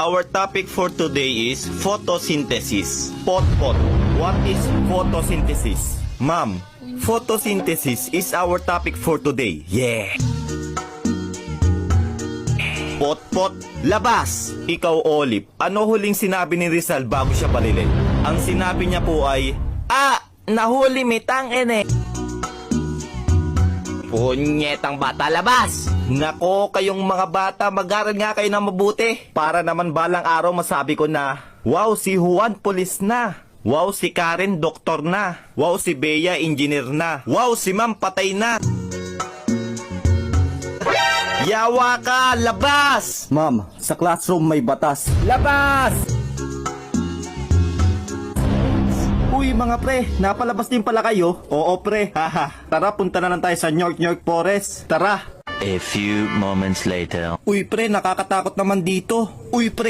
Our topic for today is photosynthesis. Pot. What is photosynthesis? Ma'am, photosynthesis is our topic for today. Yeah! Pot, labas! Ikaw, Olive, ano huling sinabi ni Rizal bago siya palilin? Ang sinabi niya po ay, nahuli mitang ene. Punyetang bata, labas! Nako, kayong mga bata, mag-aral nga kayo na mabuti. Para naman balang araw masabi ko na, wow, si Juan pulis na. Wow, si Karen doktor na. Wow, si Bea engineer na. Wow, si Ma'am patay na. Yawa ka, labas! Ma'am, sa classroom may batas. Labas! Uy mga pre, napalabas din pala kayo? Oo pre, haha. Tara, punta na lang tayo sa York Forest. Tara. A few moments later. Uy pre, nakakatakot naman dito. Uy pre,